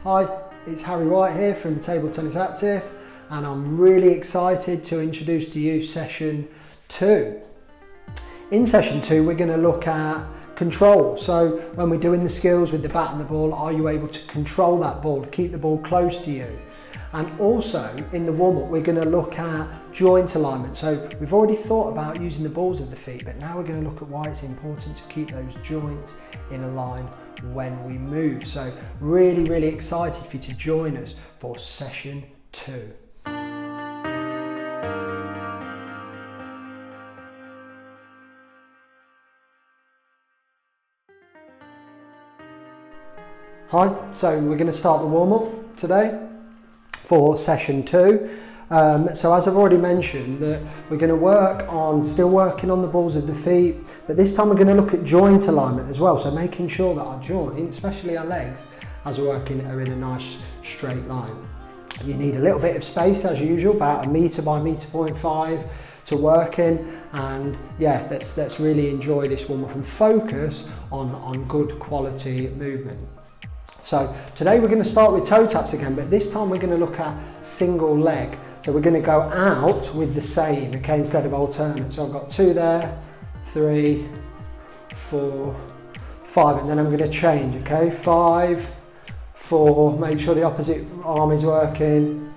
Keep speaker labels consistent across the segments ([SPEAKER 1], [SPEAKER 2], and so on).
[SPEAKER 1] Hi, it's Harry White here from Table Tennis Active, and I'm really excited to introduce to you session 2. In session 2 we're going to look at control. So when we're doing the skills with the bat and the ball, are you able to control that ball, keep the ball close to you? And also in the warm-up we're going to look at joint alignment. So we've already thought about using the balls of the feet, but now we're going to look at why it's important to keep those joints in a line when we move. So really excited for you to join us for session 2. Hi, so we're going to start the warm-up today for session 2. So as I've already mentioned, that we're going to still working on the balls of the feet, but this time we're going to look at joint alignment as well. So making sure that our joints, especially our legs, as we're working, are in a nice straight line. You need a little bit of space as usual, about 1 metre by 1.5 metres to work in, and yeah, let's really enjoy this warm-up and focus on good quality movement. So today we're going to start with toe taps again, but this time we're going to look at single leg. So we're going to go out with the same, okay, instead of alternate. So I've got 2 there, 3, 4, 5, and then I'm going to change, okay, 5, 4, make sure the opposite arm is working.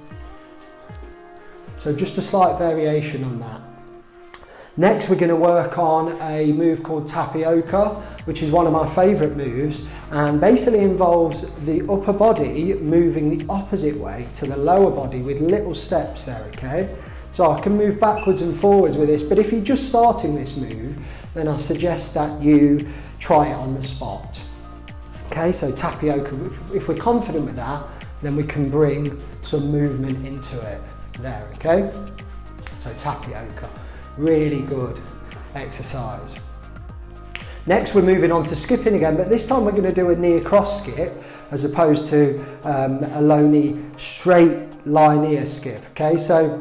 [SPEAKER 1] So just a slight variation on that. Next we're going to work on a move called tapioca, which is one of my favourite moves, and basically involves the upper body moving the opposite way to the lower body with little steps there, okay? So I can move backwards and forwards with this, but if you're just starting this move, then I suggest that you try it on the spot. Okay, so tapioca, if we're confident with that, then we can bring some movement into it there, okay? So tapioca. Really good exercise. Next we're moving on to skipping again, but this time we're going to do a knee across skip as opposed to a low knee straight line ear skip. Okay, so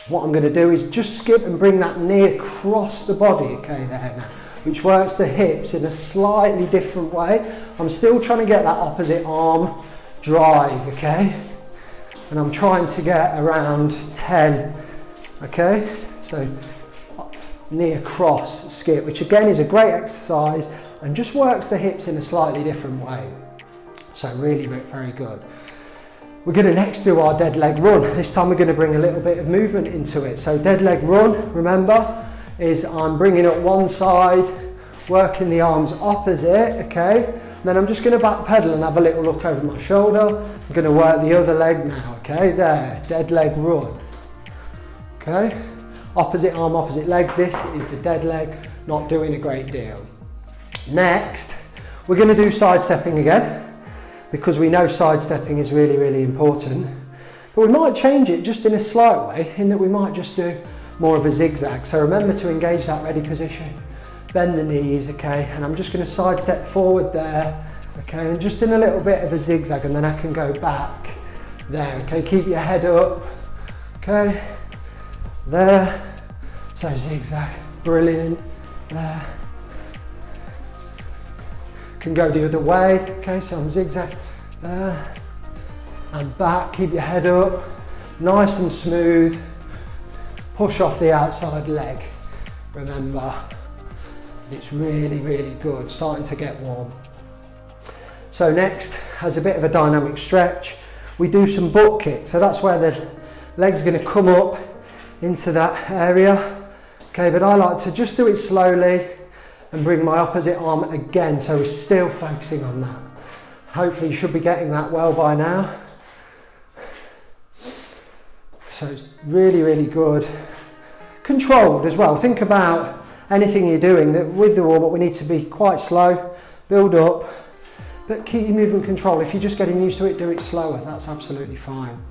[SPEAKER 1] what I'm going to do is just skip and bring that knee across the body, okay, there now, which works the hips in a slightly different way. I'm still trying to get that opposite arm drive, okay, and I'm trying to get around 10, okay, so knee across skip, which again is a great exercise and just works the hips in a slightly different way. So really very good. We're going to next do our dead leg run. This time we're going to bring a little bit of movement into it. So dead leg run, remember, is I'm bringing up one side, working the arms opposite, okay, and then I'm just going to back pedal and have a little look over my shoulder. I'm going to work the other leg now, okay, there, dead leg run, okay. Opposite arm, opposite leg. This is the dead leg, not doing a great deal. Next, we're going to do sidestepping again, because we know sidestepping is really important. But we might change it just in a slight way, in that we might just do more of a zigzag. So remember to engage that ready position, bend the knees, okay, and I'm just going to sidestep forward there, okay, and just in a little bit of a zigzag, and then I can go back there, okay, keep your head up, okay, there, so zigzag, brilliant, there, can go the other way, okay, so I'm zigzag, there, and back, keep your head up, nice and smooth, push off the outside leg, remember, it's really good, starting to get warm. So next, has a bit of a dynamic stretch, we do some butt kicks, so that's where the leg's going to come up into that area, okay, but I like to just do it slowly and bring my opposite arm again, so we're still focusing on that. Hopefully you should be getting that well by now. So it's really good. Controlled as well. Think about anything you're doing, that with the warm-up we need to be quite slow, build up, but keep your movement control. If you're just getting used to it, do it slower, that's absolutely fine.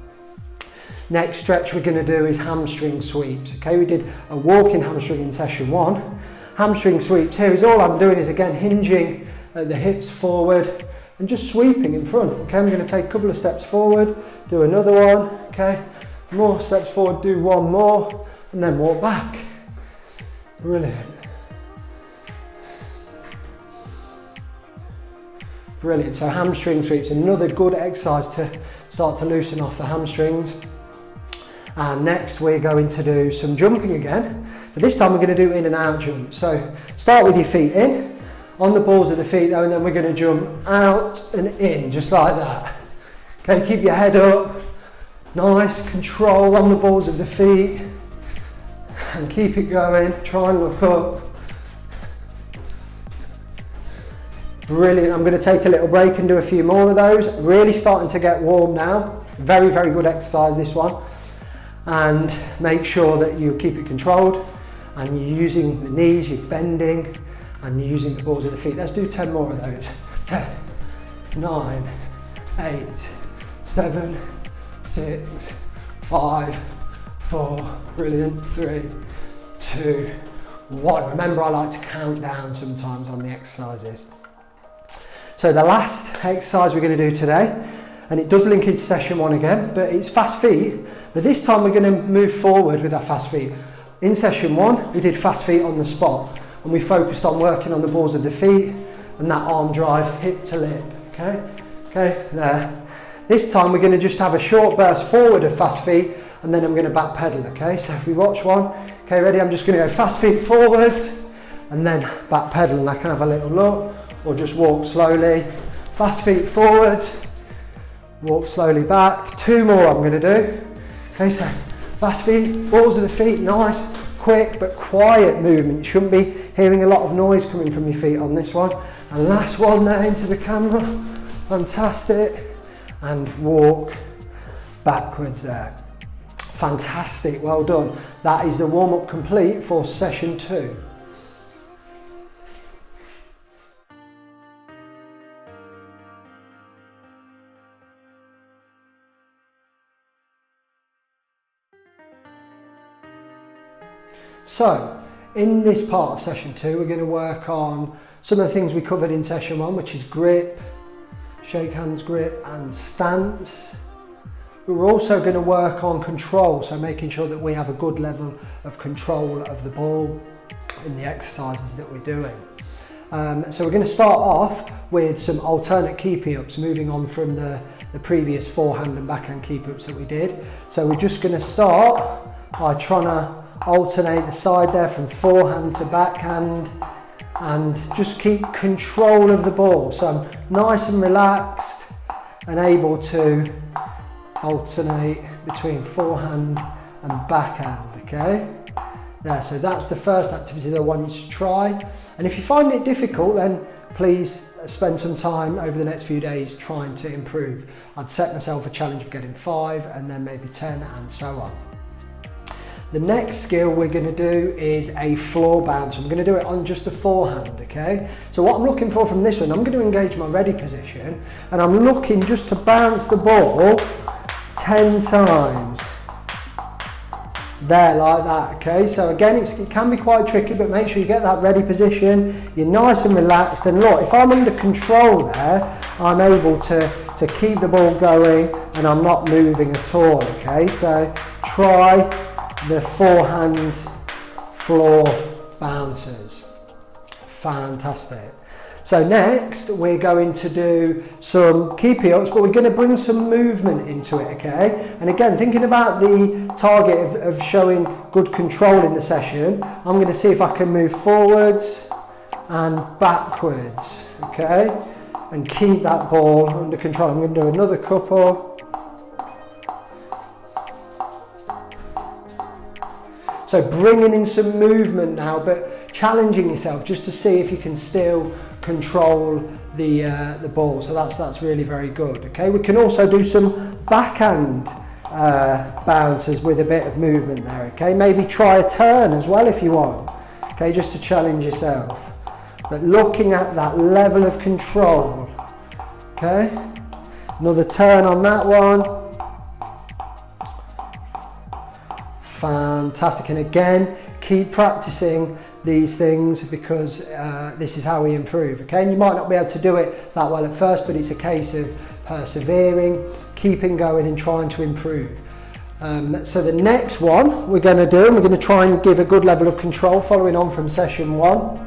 [SPEAKER 1] Next stretch we're going to do is hamstring sweeps. Okay, we did a walking hamstring in session 1. Hamstring sweeps here is all I'm doing is again hinging at the hips forward and just sweeping in front. Okay, I'm going to take a couple of steps forward, do another one, okay, more steps forward, do one more, and then walk back. Brilliant. Brilliant. So hamstring sweeps, another good exercise to start to loosen off the hamstrings. And next we're going to do some jumping again, but this time we're going to do in and out jump. So start with your feet in, on the balls of the feet though, and then we're going to jump out and in, just like that. Okay, keep your head up, nice control on the balls of the feet, and keep it going, try and look up. Brilliant. I'm going to take a little break and do a few more of those. Really starting to get warm now. Very, very good exercise this one. And make sure that you keep it controlled and you're using the knees, you're bending and you're using the balls of the feet. Let's do 10 more of those. 10, 9, 8, 7, 6, 5, 4, brilliant, 3, 2, 1. Remember, I like to count down sometimes on the exercises. So the last exercise we're going to do today, and it does link into session 1 again, but it's fast feet, but this time we're going to move forward with our fast feet. In session 1, we did fast feet on the spot, and we focused on working on the balls of the feet and that arm drive, hip to lip, okay, there. This time we're going to just have a short burst forward of fast feet, and then I'm going to back pedal, okay, so if we watch one, okay, ready, I'm just going to go fast feet forward, and then back pedal, and I can have a little look, or just walk slowly, fast feet forward, walk slowly back. 2 more I'm going to do. Okay, so fast feet, balls of the feet, nice, quick but quiet movement. You shouldn't be hearing a lot of noise coming from your feet on this one. And last one there into the camera, fantastic, and walk backwards there. Fantastic, well done. That is the warm-up complete for session 2. So, in this part of session 2, we're going to work on some of the things we covered in session 1, which is grip, shake hands grip, and stance. We're also going to work on control, so making sure that we have a good level of control of the ball in the exercises that we're doing. So we're going to start off with some alternate keepy-ups, moving on from the previous forehand and backhand keepy-ups that we did. So we're just going to start by trying to alternate the side there from forehand to backhand and just keep control of the ball. So I'm nice and relaxed and able to alternate between forehand and backhand, okay? There, so that's the first activity that I want you to try. And if you find it difficult, then please spend some time over the next few days trying to improve. I'd set myself a challenge of getting 5 and then maybe 10 and so on. The next skill we're going to do is a floor bounce. I'm going to do it on just the forehand, okay? So what I'm looking for from this one, I'm going to engage my ready position and I'm looking just to bounce the ball 10 times. There, like that, okay? So again, it can be quite tricky, but make sure you get that ready position. You're nice and relaxed, and look, if I'm under control there, I'm able to keep the ball going and I'm not moving at all, okay? So try the forehand floor bounces. Fantastic. So next we're going to do some keepy-ups, but we're going to bring some movement into it, okay? And again, thinking about the target of showing good control in the session, I'm going to see if I can move forwards and backwards, okay? And keep that ball under control. I'm going to do another couple. So bringing in some movement now, but challenging yourself just to see if you can still control the ball. So that's really very good. Okay, we can also do some backhand bounces with a bit of movement there. Okay, maybe try a turn as well if you want. Okay, just to challenge yourself. But looking at that level of control. Okay, another turn on that one. Fantastic, and again, keep practicing these things because this is how we improve, okay? And you might not be able to do it that well at first, but it's a case of persevering, keeping going and trying to improve. So the next one we're going to do, and we're going to try and give a good level of control following on from session 1,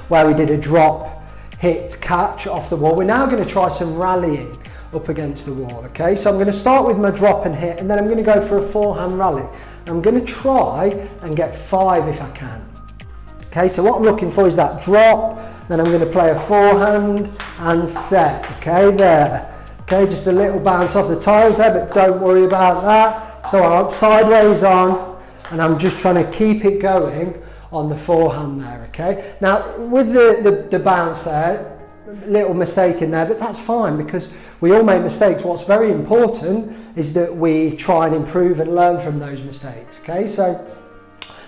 [SPEAKER 1] where we did a drop hit, catch off the wall. We're now going to try some rallying up against the wall, okay? So I'm going to start with my drop and hit, and then I'm going to go for a forehand rally. I'm going to try and get 5 if I can. Okay, so what I'm looking for is that drop, then I'm going to play a forehand and set, okay, there. Okay, just a little bounce off the tiles there, but don't worry about that. So I'm sideways on, and I'm just trying to keep it going on the forehand there, okay? Now, with the bounce there, little mistake in there, but that's fine because we all make mistakes. What's very important is that we try and improve and learn from those mistakes, okay? So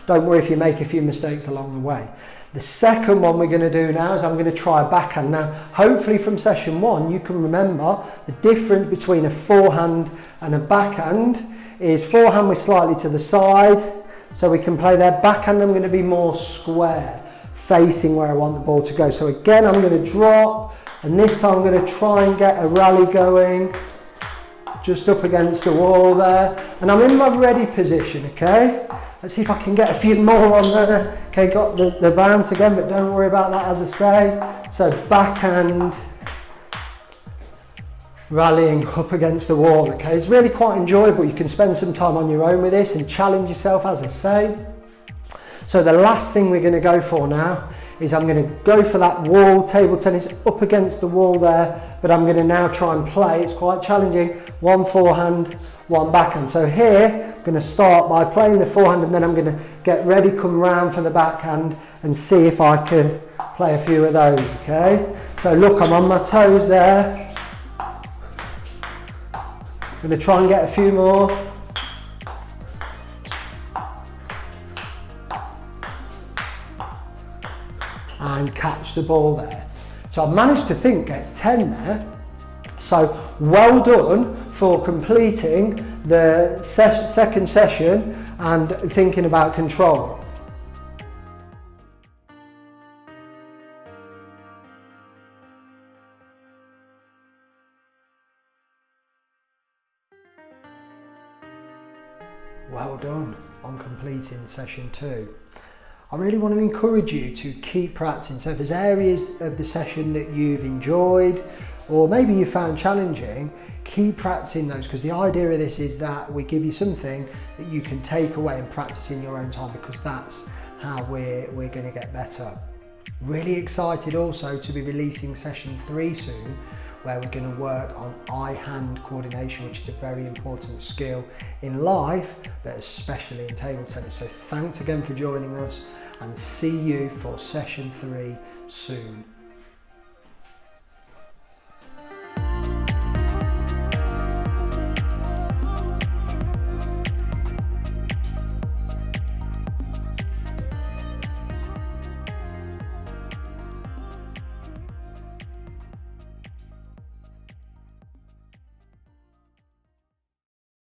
[SPEAKER 1] don't worry if you make a few mistakes along the way. The second one we're going to do now is I'm going to try a backhand. Now, hopefully from session 1 you can remember the difference between a forehand and a backhand is forehand we're slightly to the side, so we can play there. Backhand I'm going to be more square, facing where I want the ball to go. So again, I'm going to drop, and this time I'm going to try and get a rally going, just up against the wall there. And I'm in my ready position, okay? Let's see if I can get a few more on there. Okay, got the bounce again, but don't worry about that, as I say. So backhand, rallying up against the wall, okay? It's really quite enjoyable. You can spend some time on your own with this and challenge yourself, as I say. So the last thing we're going to go for now is I'm going to go for that wall, table tennis, up against the wall there, but I'm going to now try and play, it's quite challenging, 1 forehand, 1 backhand. So here, I'm going to start by playing the forehand, and then I'm going to get ready, come round for the backhand, and see if I can play a few of those, okay? So look, I'm on my toes there. I'm going to try and get a few more. And catch the ball there. So I've managed to get 10 there. So well done for completing the second session and thinking about control. Well done on completing session 2. I really want to encourage you to keep practicing. So if there's areas of the session that you've enjoyed or maybe you found challenging, keep practicing those, because the idea of this is that we give you something that you can take away and practice in your own time, because that's how we're going to get better. Really excited also to be releasing session 3 soon, where we're going to work on eye-hand coordination, which is a very important skill in life, but especially in table tennis. So thanks again for joining us, and see you for session 3 soon.